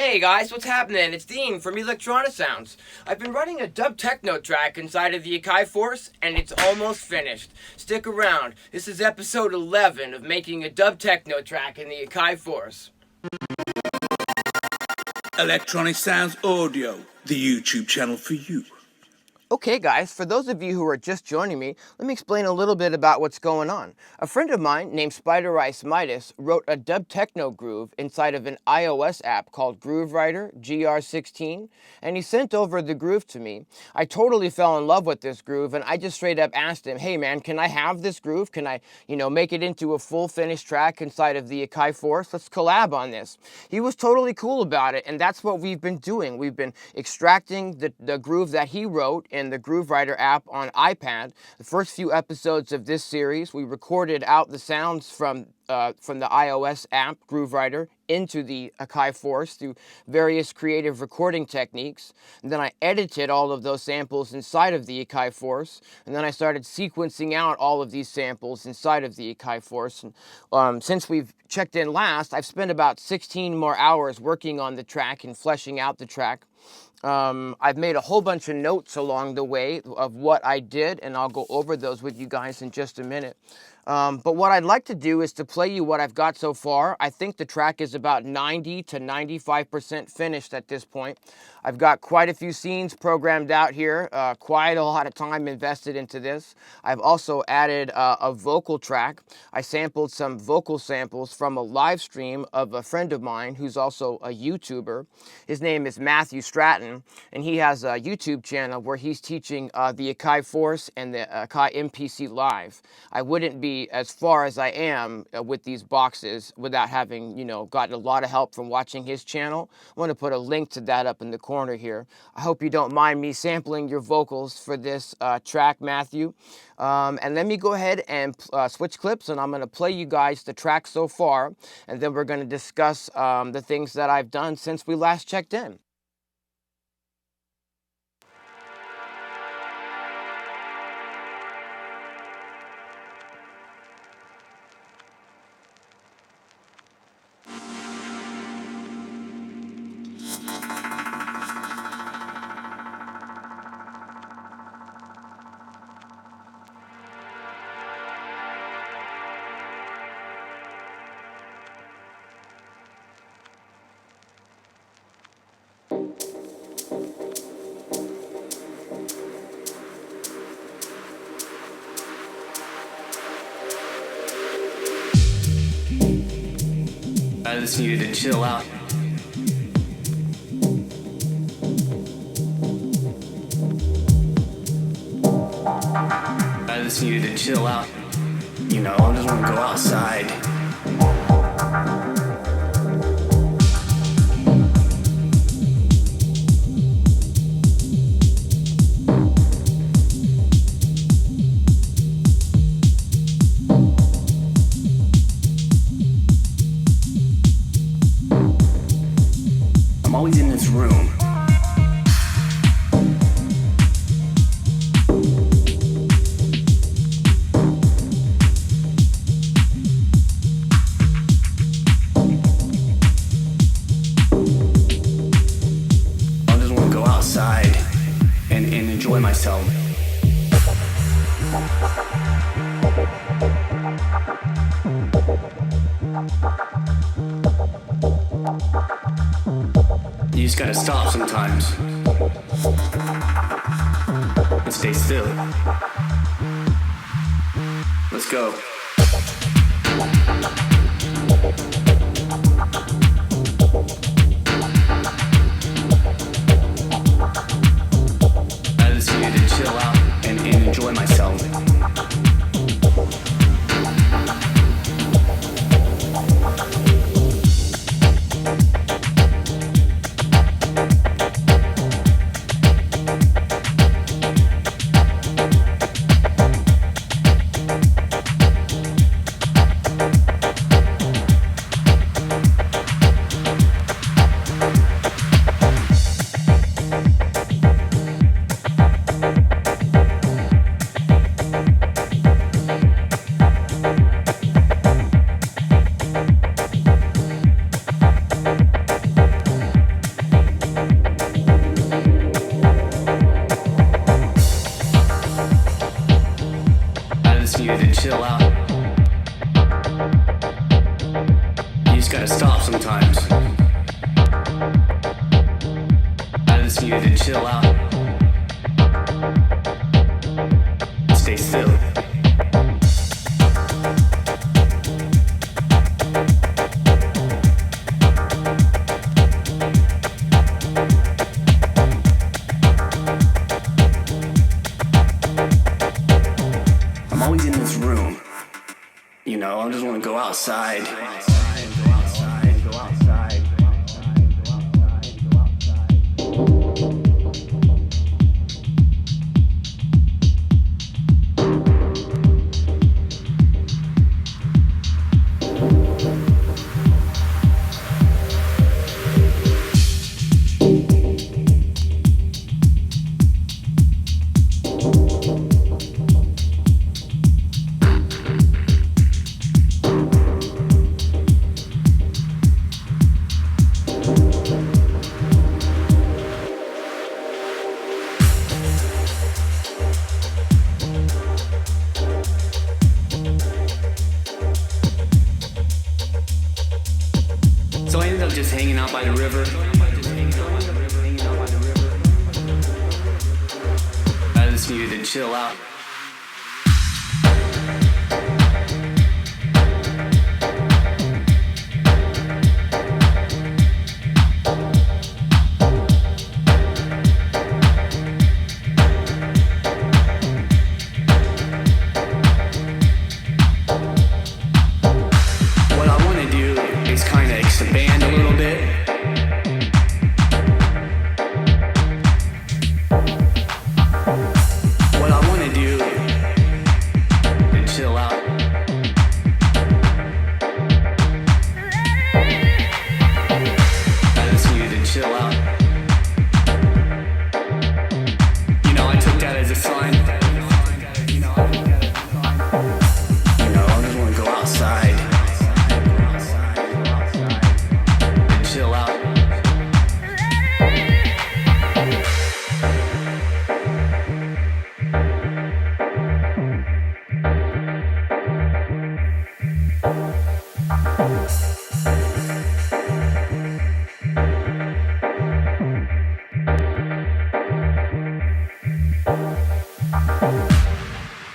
Hey guys, what's happening? It's Dean from Electronisounds. I've been writing a Dub Techno track inside of the AKAI Force, and it's almost finished. Stick around. This is episode 11 of making a Dub Techno track in the AKAI Force. Electronisounds Audio, the YouTube channel for you. Okay guys, for those of you who are just joining me, let me explain a little bit about what's going on. A friend of mine named Spidericemidas wrote a Dub Techno groove inside of an iOS app called Grooverider GR-16, and he sent over the groove to me. I totally fell in love with this groove, and I just straight up asked him, hey man, can I have this groove? Can I, make it into a full finished track inside of the AKAI Force? Let's collab on this. He was totally cool about it, and that's what we've been doing. We've been extracting the groove that he wrote in the Grooverider app on iPad. The first few episodes of this series, we recorded out the sounds from the iOS app, Grooverider, into the AKAI Force through various creative recording techniques. And then I edited all of those samples inside of the AKAI Force. And then I started sequencing out all of these samples inside of the AKAI Force. And, since we've checked in last, I've spent about 16 more hours working on the track and fleshing out the track. I've made a whole bunch of notes along the way of what I did, and I'll go over those with you guys in just a minute. But what I'd like to do is to play you what I've got so far. I think the track is about 90 to 95% finished at this point. I've got quite a few scenes programmed out here, quite a lot of time invested into this. I've also added a vocal track. I sampled some vocal samples from a live stream of a friend of mine who's also a YouTuber. His name is Matthew Stratton, and he has a YouTube channel where he's teaching the AKAI Force and the AKAI MPC Live. I wouldn't be as far as I am with these boxes without having, gotten a lot of help from watching his channel. I want to put a link to that up in the corner here. I hope you don't mind me sampling your vocals for this track, Matthew. And let me go ahead and switch clips, and I'm going to play you guys the track so far, and then we're going to discuss the things that I've done since we last checked in. I just needed to chill out. I just needed to chill out. I just want to go outside. I'm always in this room. I just want to go outside and enjoy myself. You just gotta stop sometimes and stay still. Let's go. I just needed to chill out and enjoy myself. chill out. Stay still. I'm always in this room. You know, I just want to go outside. So I ended up just hanging out by the river. I just needed to chill out. What I want to do is kind of expand a little bit. What I want to do is chill out. I just needed to chill out. You know, I took that as a sign. You know, I just want to go outside and chill out.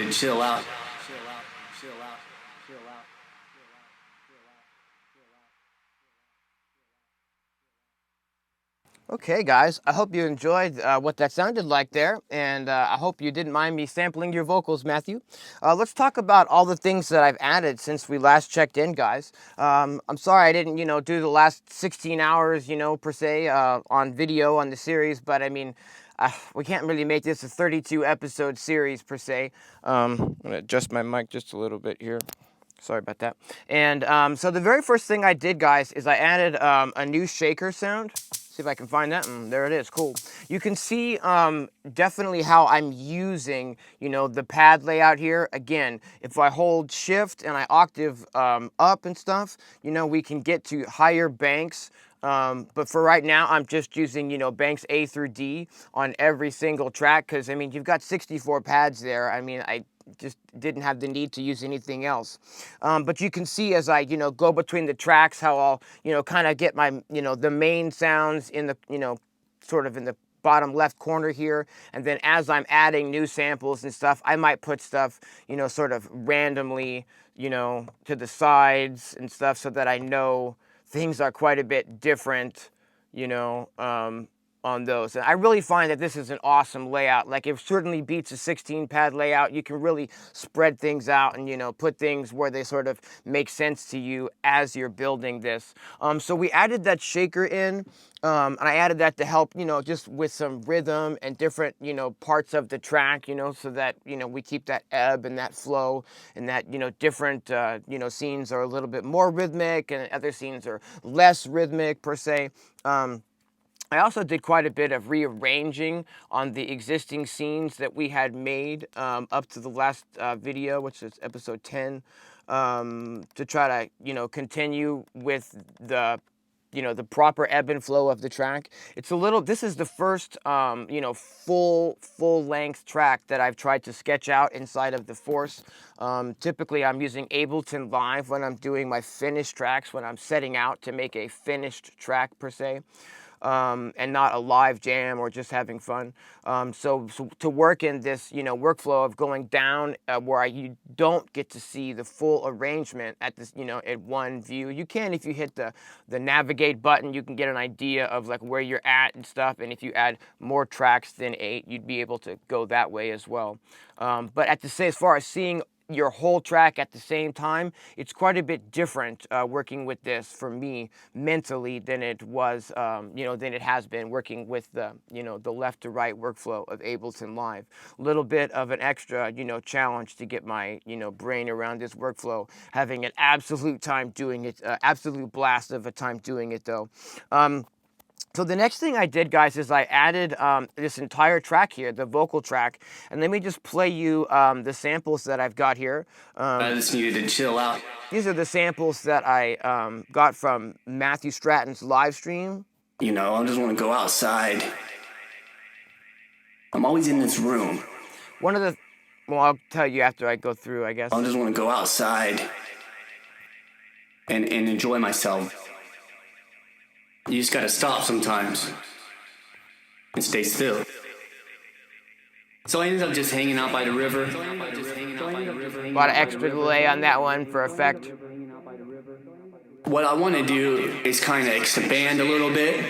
And chill out. Okay, guys, I hope you enjoyed what that sounded like there, and I hope you didn't mind me sampling your vocals, Matthew. Let's talk about all the things that I've added since we last checked in, guys. I'm sorry I didn't, do the last 16 hours, per se, on video on the series, but I mean, we can't really make this a 32-episode series, per se. I'm going to adjust my mic just a little bit here. Sorry about that. And so the very first thing I did, guys, is I added a new shaker sound. See if I can find that. There it is. Cool. You can see definitely how I'm using, the pad layout here. Again, if I hold shift and I octave up and stuff, we can get to higher banks. But for right now, I'm just using, banks A through D on every single track. Because, I mean, you've got 64 pads there. I mean, I just didn't have the need to use anything else. But you can see as I, go between the tracks, how I'll, kind of get my, the main sounds in the, sort of in the bottom left corner here. And then as I'm adding new samples and stuff, I might put stuff, sort of randomly, to the sides and stuff so that I know things are quite a bit different, on those. And I really find that this is an awesome layout. Like, it certainly beats a 16-pad layout. You can really spread things out and, put things where they sort of make sense to you as you're building this. So we added that shaker in, and I added that to help, just with some rhythm and different, parts of the track, so that, we keep that ebb and that flow, and that, different, scenes are a little bit more rhythmic and other scenes are less rhythmic, per se. I also did quite a bit of rearranging on the existing scenes that we had made up to the last video, which is episode 10, to try to, continue with the, the proper ebb and flow of the track. It's a little, this is the first, full length track that I've tried to sketch out inside of the Force. Typically I'm using Ableton Live when I'm doing my finished tracks, when I'm setting out to make a finished track, per se. and not a live jam or just having fun. So to work in this, workflow of going down where you don't get to see the full arrangement at this, at one view. You can, if you hit the navigate button, you can get an idea of like where you're at and stuff. And if you add more tracks than 8, you'd be able to go that way as well. But as far as seeing your whole track at the same time, it's quite a bit different working with this for me mentally than it was, than it has been working with the, the left to right workflow of Ableton Live. A little bit of an extra, challenge to get my, brain around this workflow. Having an absolute time doing it, absolute blast of a time doing it though. So the next thing I did, guys, is I added this entire track here, the vocal track, and let me just play you the samples that I've got here. I just needed to chill out. These are the samples that I got from Matthew Stratton's LIVESTREAM. I just want to go outside. I'm always in this room. Well, I'll tell you after I go through, I guess. I just want to go outside and enjoy myself. You just gotta stop sometimes and stay still. So I ended up just hanging out by the river. A lot of extra delay on that one for effect. What I want to do is kind of expand a little bit.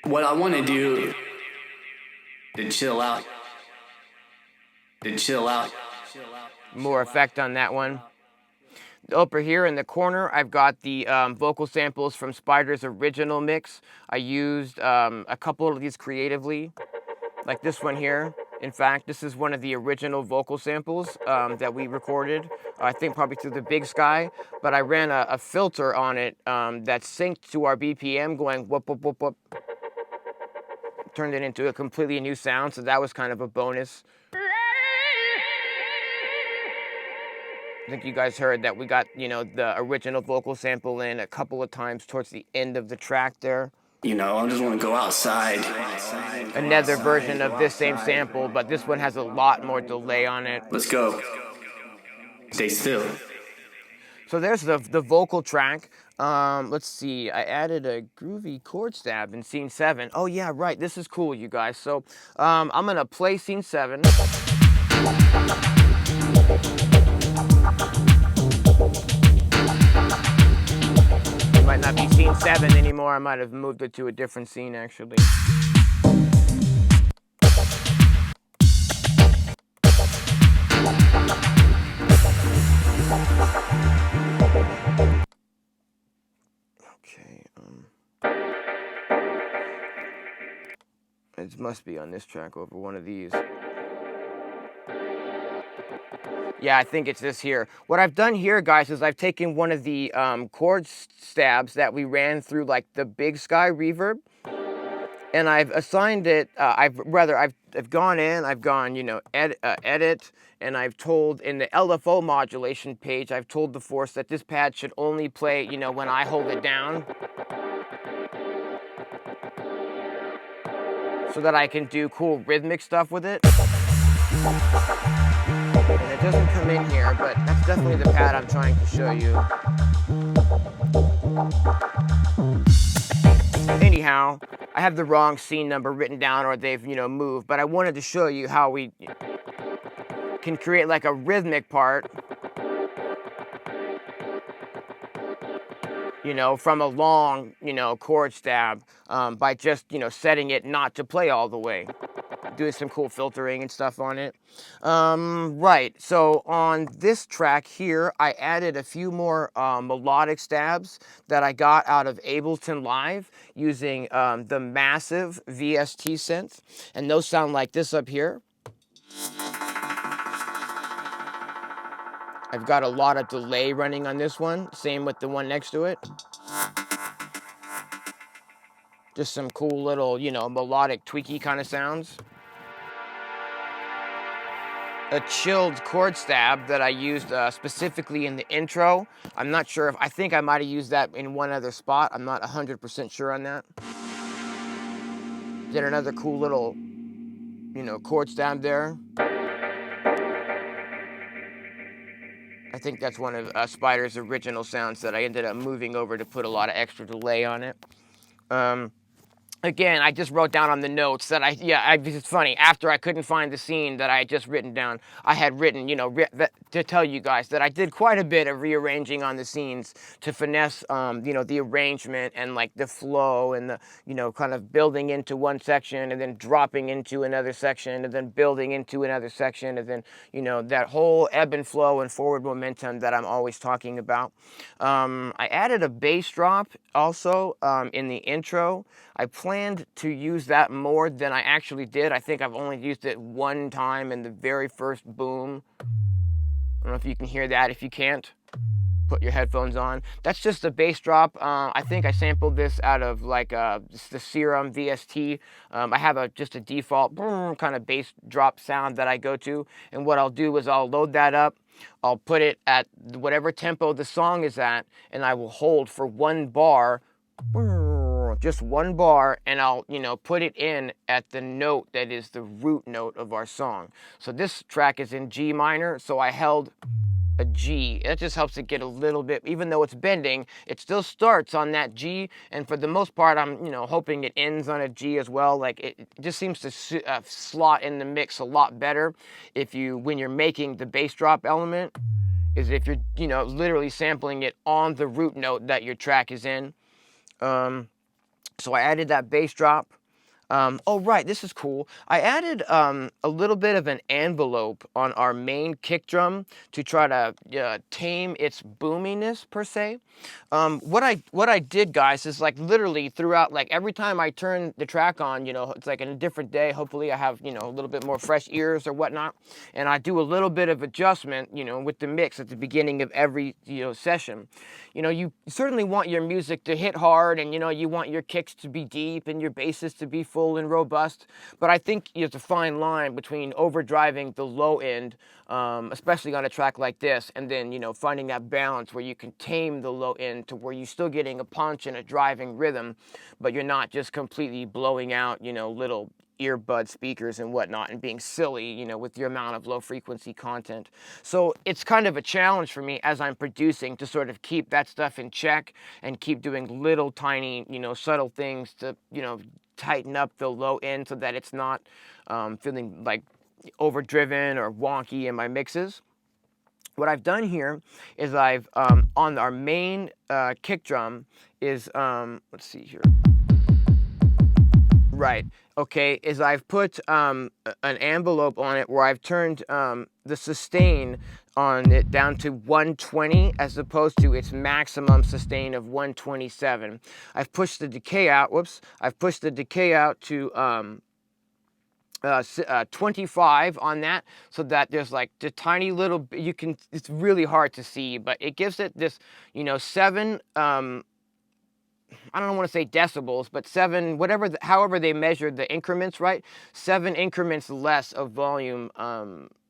What I want to do is chill out. More effect on that one. Over here in the corner, I've got the vocal samples from Spider's original mix. I used a couple of these creatively, like this one here. In fact, this is one of the original vocal samples that we recorded, I think probably through the Big Sky, but I ran a filter on it that synced to our BPM going whoop, whoop, whoop, whoop. Turned it into a completely new sound, so that was kind of a bonus. I think you guys heard that we got, the original vocal sample in a couple of times towards the end of the track there. I just want to go outside. Another version of this same sample, but this one has a lot more delay on it. Let's go. Stay still. So there's the vocal track. Let's see, I added a groovy chord stab in scene 7. Oh yeah, right, this is cool, you guys. So I'm gonna play scene 7. It might not be scene 7 anymore. I might have moved it to a different scene actually. Okay, it must be on this track over one of these. Yeah, I think it's this here. What I've done here, guys, is I've taken one of the chord stabs that we ran through like the Big Sky reverb, and I've assigned it. I've gone in, I've gone, edit, and I've told in the LFO modulation page, I've told the Force that this pad should only play, when I hold it down, so that I can do cool rhythmic stuff with it. And it doesn't come in here, but that's definitely the pad I'm trying to show you. Anyhow, I have the wrong scene number written down, or they've, moved, but I wanted to show you how we can create like a rhythmic part, from a long, chord stab, by just, setting it not to play all the way. Doing some cool filtering and stuff on it. Right, so on this track here, I added a few more melodic stabs that I got out of Ableton Live using the massive VST synth, and those sound like this up here. I've got a lot of delay running on this one, same with the one next to it. Just some cool little, melodic tweaky kind of sounds. A chilled chord stab that I used specifically in the intro. I'm not sure I think I might have used that in one other spot. I'm not 100% sure on that. Did another cool little, chord stab there. I think that's one of Spider's original sounds that I ended up moving over to put a lot of extra delay on it. Again, I just wrote down on the notes that it's funny, after I couldn't find the scene that I had just written down, I had written, to tell you guys that I did quite a bit of rearranging on the scenes to finesse, the arrangement and like the flow and the, kind of building into one section and then dropping into another section and then building into another section and then, that whole ebb and flow and forward momentum that I'm always talking about. I added a bass drop also in the intro. I planned to use that more than I actually did. I think I've only used it one time in the very first boom. I don't know if you can hear that. If you can't, put your headphones on. That's just a bass drop. I think I sampled this out of like the Serum VST. I have just a default kind of bass drop sound that I go to. And what I'll do is I'll load that up. I'll put it at whatever tempo the song is at, and I will hold for one bar, just one bar, and I'll, put it in at the note that is the root note of our song. So this track is in G minor, so I held a G. That just helps it get a little bit, even though it's bending, it still starts on that G, and for the most part, I'm, hoping it ends on a G as well. Like, it just seems to slot in the mix a lot better when you're making the bass drop element, is if you're, literally sampling it on the root note that your track is in. So I added that bass drop. Oh, right, this is cool. I added a little bit of an envelope on our main kick drum to try to tame its boominess, per se. What I did, guys, is like literally throughout, like every time I turn the track on, it's like in a different day. Hopefully I have, a little bit more fresh ears or whatnot. And I do a little bit of adjustment, with the mix at the beginning of every, session. You certainly want your music to hit hard, and, you want your kicks to be deep and your basses to be full and robust, but I think there's a fine line between overdriving the low end, especially on a track like this, and then, finding that balance where you can tame the low end to where you're still getting a punch and a driving rhythm, but you're not just completely blowing out, little earbud speakers and whatnot and being silly, with your amount of low frequency content. So it's kind of a challenge for me as I'm producing to sort of keep that stuff in check and keep doing little tiny, subtle things to, tighten up the low end so that it's not feeling like overdriven or wonky in my mixes. What I've done here is I've, on our main kick drum is, let's see here. Right, okay, is I've put an envelope on it where I've turned the sustain on it down to 120 as opposed to its maximum sustain of 127. I've pushed the decay out, I've pushed the decay out to 25 on that, so that there's like the tiny little, it's really hard to see, but it gives it this, 7, I don't want to say decibels, but 7, however they measure the increments, right? 7 increments less of volume.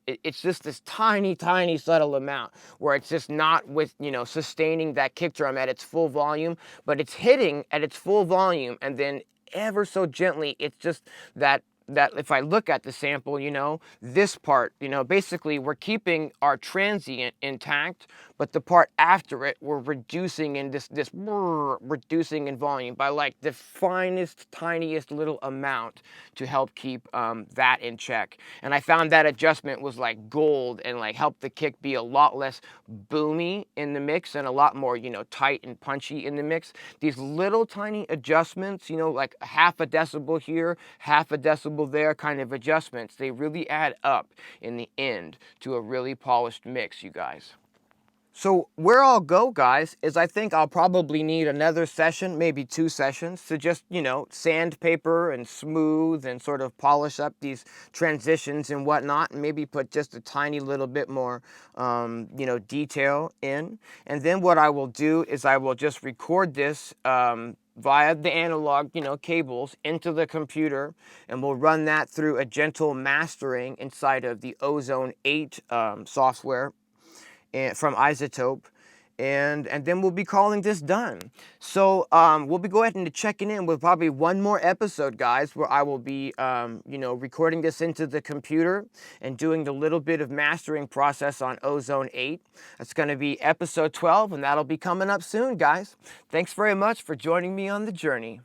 It's just this tiny, tiny subtle amount where it's just not with, sustaining that kick drum at its full volume, but it's hitting at its full volume, and then ever so gently, it's just that if I look at the sample, this part, basically we're keeping our transient intact, but the part after it, we're reducing in reducing in volume by like the finest, tiniest little amount to help keep that in check. And I found that adjustment was like gold and like helped the kick be a lot less boomy in the mix and a lot more, tight and punchy in the mix. These little tiny adjustments, like half a decibel here, half a decibel there kind of adjustments, they really add up in the end to a really polished mix, you guys. So where I'll go, guys, is I think I'll probably need another session, maybe 2 sessions, to just, sandpaper and smooth and sort of polish up these transitions and whatnot, and maybe put just a tiny little bit more, detail in. And then what I will do is I will just record this via the analog, cables into the computer, and we'll run that through a gentle mastering inside of the Ozone 8 software from Izotope, and then we'll be calling this done. So we'll be going ahead and checking in with probably one more episode, guys, where I will be, recording this into the computer and doing the little bit of mastering process on Ozone 8. That's going to be episode 12, and that'll be coming up soon, guys. Thanks very much for joining me on the journey.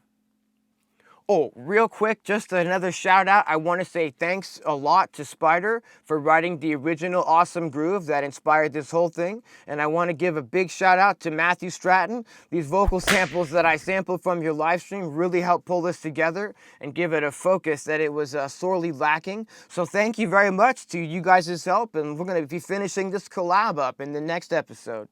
Oh, real quick, just another shout out. I want to say thanks a lot to Spider for writing the original awesome groove that inspired this whole thing. And I want to give a big shout out to Matthew Stratton. These vocal samples that I sampled from your live stream really helped pull this together and give it a focus that it was sorely lacking. So thank you very much to you guys' help, and we're going to be finishing this collab up in the next episode.